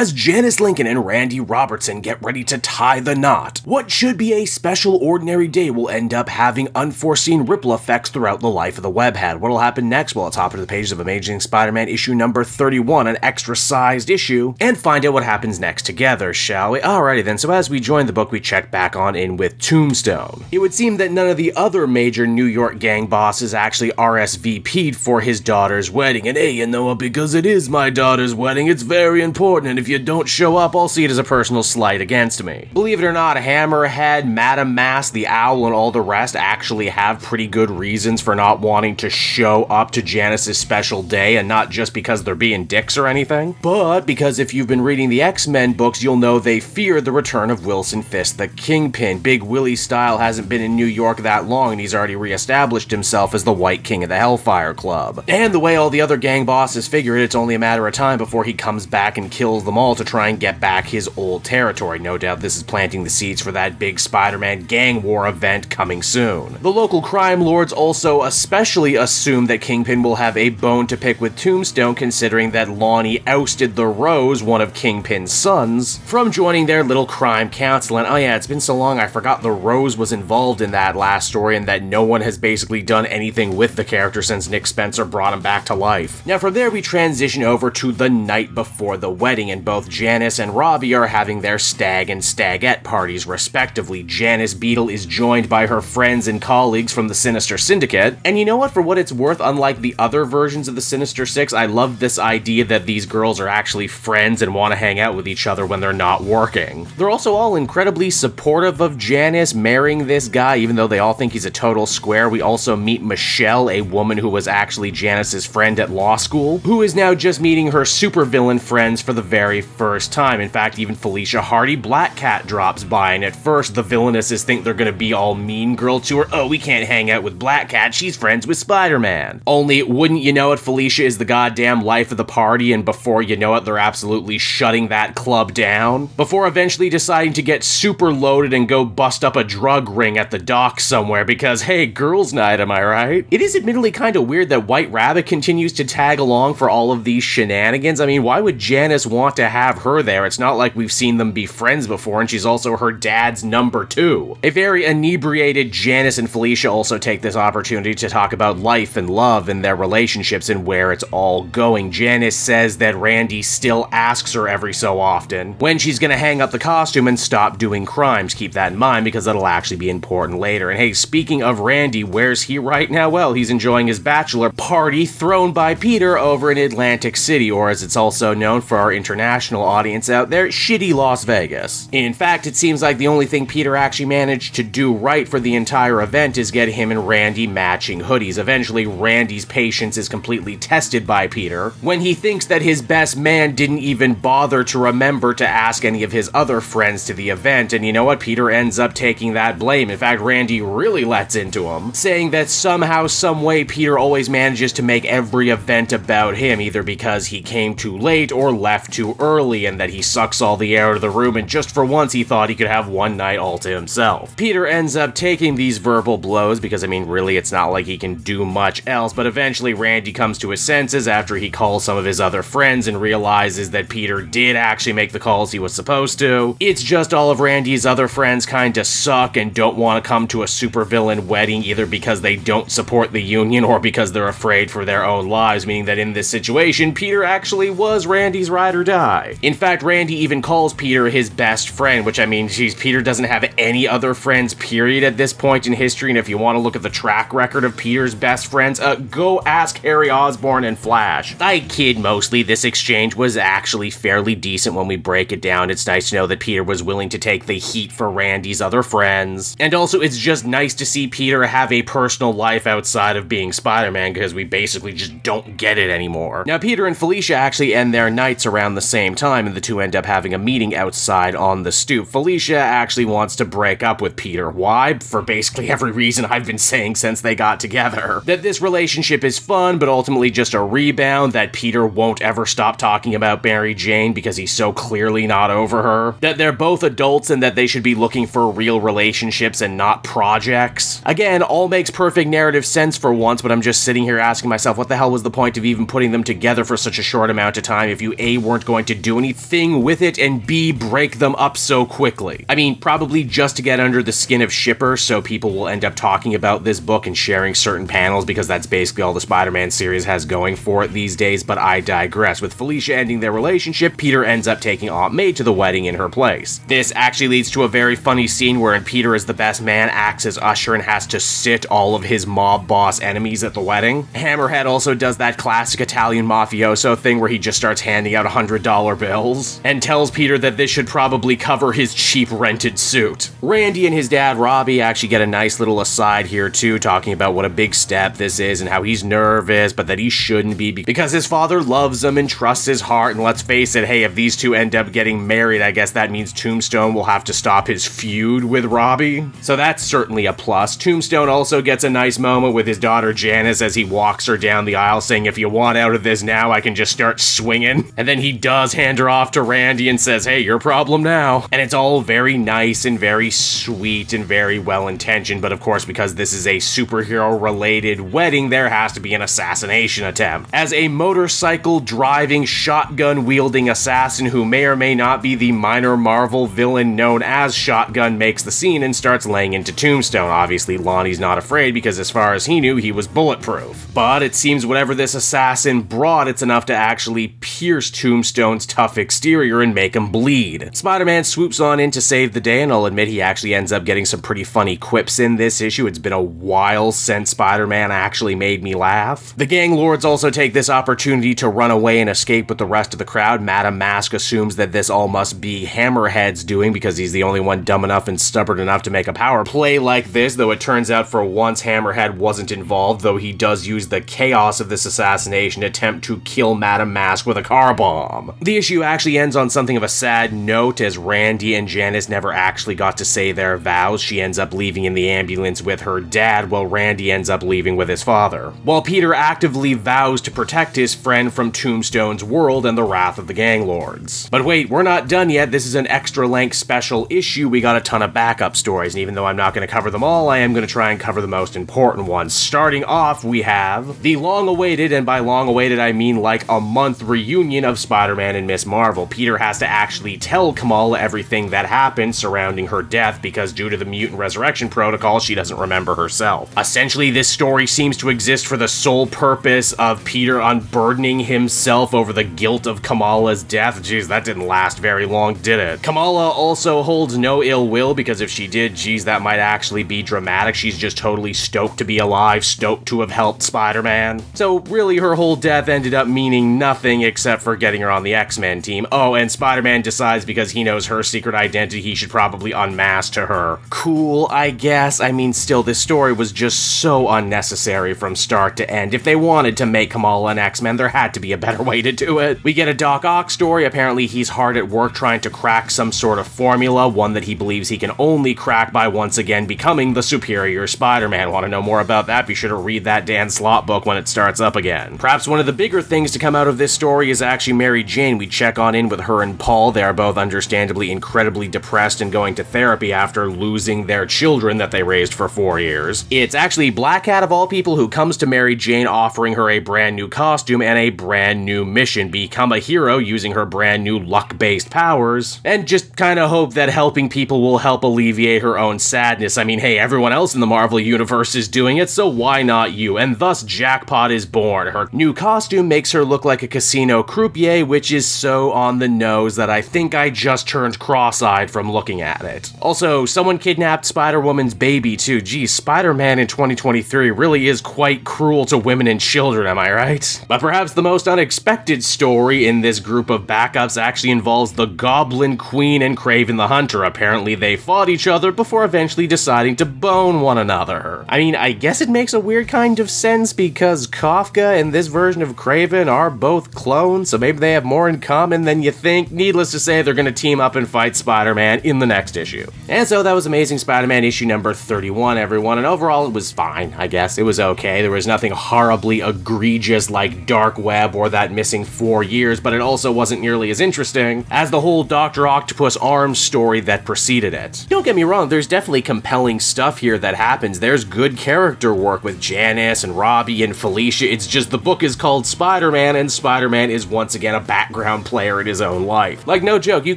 as Janice Lincoln and Randy Robertson get ready to tie the knot. What should be a special ordinary day will end up having unforeseen ripple effects throughout the life of the webhead. What'll happen next? Well, let's hop into the pages of Amazing Spider-Man issue number 31, an extra-sized issue, and find out what happens next together, shall we? Alrighty then, so as we join the book, we check back on in with Tombstone. It would seem that none of the other major New York gang bosses actually RSVP'd for his daughter's wedding, and hey, you know what, because it is my daughter's wedding, it's very important, and if you don't show up, I'll see it as a personal slight against me. Believe it or not, Hammerhead, Madame Mask, the Owl, and all the rest actually have pretty good reasons for not wanting to show up to Janice's special day, and not just because they're being dicks or anything, but because if you've been reading the X-Men books, you'll know they fear the return of Wilson Fisk the Kingpin. Big Willie Style hasn't been in New York that long, and he's already re-established himself as the White King of the Hellfire Club. And the way all the other gang bosses figure it, it's only a matter of time before he comes back and kills them all to try and get back his old territory. No doubt this is planting the seeds for that big Spider-Man gang war event coming soon. The local crime lords also especially assume that Kingpin will have a bone to pick with Tombstone, considering that Lonnie ousted the Rose, one of Kingpin's sons, from joining their little crime council. And oh yeah, it's been so long I forgot the Rose was involved in that last story, and that no one has basically done anything with the character since Nick Spencer brought him back to life. Now from there we transition over to the night before the wedding, and both Janice and Robbie are having their stag and stagette parties respectively. Janice Beetle is joined by her friends and colleagues from the Sinister Syndicate, and you know what, for what it's worth, unlike the other versions of the Sinister Six, I love this idea that these girls are actually friends and want to hang out with each other when they're not working. They're also all incredibly supportive of Janice marrying this guy, even though they all think he's a total square. We also meet Michelle, a woman who was actually Janice's friend at law school, who is now just meeting her supervillain friends for the very first time. In fact, even Felicia Hardy Black Cat drops by, and at first the villainesses think they're gonna be all mean girl to her. Oh, we can't hang out with Black Cat, she's friends with Spider-Man. Only, wouldn't you know it, Felicia is the goddamn life of the party, and before you know it, they're absolutely shutting that club down, before eventually deciding to get super loaded and go bust up a drug ring at the dock somewhere, because hey, girls' night, am I right? It is admittedly kind of weird that White Rabbit continues to tag along for all of these shenanigans. I mean, why would Janice want to have her there? It's not like we've seen them be friends before, and she's also her dad's number 2. A very inebriated Janice and Felicia also take this opportunity to talk about life and love and their relationships and where it's all going. Janice says that Randy still asks her every so often when she's gonna hang up the costume and stop doing crimes. Keep that in mind because that'll actually be important later. And hey, speaking of Randy, where's he right now? Well, he's enjoying his bachelor party thrown by Peter over in Atlantic City, or as it's also known for our international audience out there, shitty Las Vegas. In fact, it seems like the only thing Peter actually managed to do right for the entire event is get him and Randy matching hoodies. Eventually, Randy's patience is completely tested by Peter when he thinks that his best man didn't even bother to remember to ask any of his other friends to the event, and you know what? Peter ends up taking that blame. In fact, Randy really lets into him, saying that somehow, someway, Peter always manages to make every event about him, either because he came too late or left too early, and that he sucks all the air out of the room, and just for once he thought he could have one night all to himself. Peter ends up taking these verbal blows because, I mean, really, it's not like he can do much else, but eventually Randy comes to his senses after he calls some of his other friends and realizes that Peter did actually make the calls he was supposed to. It's just all of Randy's other friends kinda suck and don't want to come to a supervillain wedding, either because they don't support the Union or because they're afraid for their own lives, meaning that in this situation, Peter actually was Randy's ride or die. In fact, Randy even calls Peter his best friend, which, I mean, geez, Peter doesn't have any other friends, period, at this point in history, and if you want to look at the track record of Peter's best friends, go ask Harry Osborn and Flash. I kid mostly, this exchange was actually fairly decent when we break it down. It's nice to know that Peter was willing to take the heat for Randy's other friends, and also it's just nice to see Peter have a personal life outside of being Spider-Man, because we basically just don't get it anymore. Now, Peter and Felicia actually end their nights around the same time, and the two end up having a meeting outside on the stoop. Felicia actually wants to break up with Peter. Why? For basically every reason I've been saying since they got together. That this relationship is fun, but ultimately just a rebound, that Peter won't ever stop talking about Mary Jane because he's so clearly not over her. That they're both adults and that they should be looking for real relationships and not projects. Again, all makes perfect narrative sense for once, but I'm just sitting here asking myself, what the hell was the point of even putting them together for such a short amount of time if you A, weren't going to to do anything with it, and B, break them up so quickly. I mean, probably just to get under the skin of shippers, so people will end up talking about this book and sharing certain panels, because that's basically all the Spider-Man series has going for it these days, but I digress. With Felicia ending their relationship, Peter ends up taking Aunt May to the wedding in her place. This actually leads to a very funny scene wherein Peter, as the best man, acts as usher and has to sit all of his mob boss enemies at the wedding. Hammerhead also does that classic Italian mafioso thing where he just starts handing out $100 bills and tells Peter that this should probably cover his cheap rented suit. Randy and his dad Robbie actually get a nice little aside here too, talking about what a big step this is and how he's nervous, but that he shouldn't be because his father loves him and trusts his heart. And let's face it, hey, if these two end up getting married, I guess that means Tombstone will have to stop his feud with Robbie. So that's certainly a plus. Tombstone also gets a nice moment with his daughter Janice as he walks her down the aisle saying, if you want out of this now, I can just start swinging. And then he does hand her off to Randy and says, hey, your problem now. And it's all very nice and very sweet and very well intentioned, but of course, because this is a superhero related wedding, there has to be an assassination attempt. As a motorcycle driving, shotgun wielding assassin who may or may not be the minor Marvel villain known as Shotgun makes the scene and starts laying into Tombstone. Obviously, Lonnie's not afraid because as far as he knew, he was bulletproof. But it seems whatever this assassin brought, it's enough to actually pierce Tombstone's tough exterior and make him bleed. Spider-Man swoops on in to save the day, and I'll admit he actually ends up getting some pretty funny quips in this issue. It's been a while since Spider-Man actually made me laugh. The gang lords also take this opportunity to run away and escape with the rest of the crowd. Madam Mask assumes that this all must be Hammerhead's doing because he's the only one dumb enough and stubborn enough to make a power play like this, though it turns out for once Hammerhead wasn't involved, though he does use the chaos of this assassination attempt to kill Madam Mask with a car bomb. The issue actually ends on something of a sad note as Randy and Janice never actually got to say their vows. She ends up leaving in the ambulance with her dad while Randy ends up leaving with his father, while Peter actively vows to protect his friend from Tombstone's world and the wrath of the gang lords. But wait, we're not done yet. This is an extra length special issue. We got a ton of backup stories, and even though I'm not going to cover them all, I am going to try and cover the most important ones. Starting off, we have the long-awaited, and by long-awaited I mean like a month reunion of Spider-Man and Miss Marvel. Peter has to actually tell Kamala everything that happened surrounding her death because due to the mutant resurrection protocol, she doesn't remember herself. Essentially, this story seems to exist for the sole purpose of Peter unburdening himself over the guilt of Kamala's death. Jeez, that didn't last very long, did it? Kamala also holds no ill will because if she did, geez, that might actually be dramatic. She's just totally stoked to be alive, stoked to have helped Spider-Man. So really, her whole death ended up meaning nothing except for getting her on the X-Men team. Oh, and Spider-Man decides because he knows her secret identity, he should probably unmask to her. Cool, I guess. I mean, still, this story was just so unnecessary from start to end. If they wanted to make Kamala an X-Men, there had to be a better way to do it. We get a Doc Ock story. Apparently, he's hard at work trying to crack some sort of formula, one that he believes he can only crack by once again becoming the superior Spider-Man. Want to know more about that? Be sure to read that Dan Slott book when it starts up again. Perhaps one of the bigger things to come out of this story is actually Mary Jane. We check on in with her and Paul. They are both understandably incredibly depressed and going to therapy after losing their children that they raised for 4 years. It's actually Black Cat of all people who comes to Mary Jane offering her a brand new costume and a brand new mission. Become a hero using her brand new luck-based powers, and just kind of hope that helping people will help alleviate her own sadness. I mean, hey, everyone else in the Marvel Universe is doing it, so why not you? And thus, Jackpot is born. Her new costume makes her look like a casino croupier, which is so on the nose that I think I just turned cross-eyed from looking at it. Also, someone kidnapped Spider-Woman's baby too. Geez, Spider-Man in 2023 really is quite cruel to women and children, am I right? But perhaps the most unexpected story in this group of backups actually involves the Goblin Queen and Craven the Hunter. Apparently they fought each other before eventually deciding to bone one another. I mean, I guess it makes a weird kind of sense because Kafka and this version of Craven are both clones, so maybe they have more in common than you think. Needless to say, they're gonna team up and fight Spider-Man in the next issue. And so that was Amazing Spider-Man issue number 31, everyone, and overall it was fine, I guess. It was okay. There was nothing horribly egregious like Dark Web or that missing 4 years, but it also wasn't nearly as interesting as the whole Dr. Octopus Arms story that preceded it. Don't get me wrong, there's definitely compelling stuff here that happens. There's good character work with Janice and Robbie and Felicia. It's just the book is called Spider-Man, and Spider-Man is once again a Batman background player in his own life. Like, no joke, you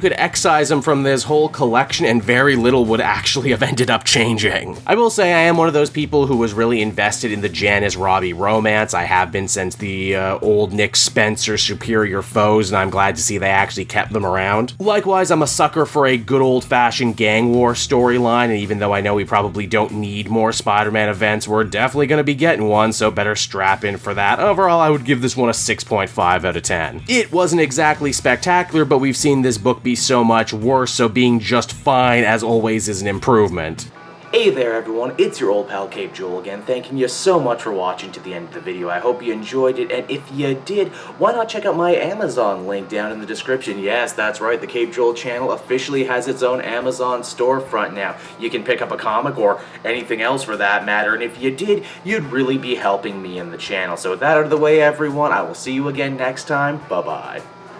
could excise him from this whole collection and very little would actually have ended up changing. I will say I am one of those people who was really invested in the Janice-Robbie romance. I have been since the old Nick Spencer Superior Foes, and I'm glad to see they actually kept them around. Likewise, I'm a sucker for a good old-fashioned gang war storyline, and even though I know we probably don't need more Spider-Man events, we're definitely going to be getting one, so better strap in for that. Overall, I would give this one a 6.5 out of 10. It wasn't exactly spectacular, but we've seen this book be so much worse, so being just fine, as always, is an improvement. Hey there everyone, it's your old pal Cape Joel again, thanking you so much for watching to the end of the video. I hope you enjoyed it, and if you did, why not check out my Amazon link down in the description. Yes, that's right, the Cape Joel channel officially has its own Amazon storefront now. You can pick up a comic or anything else for that matter, and if you did, you'd really be helping me in the channel. So with that out of the way everyone, I will see you again next time. Bye-bye.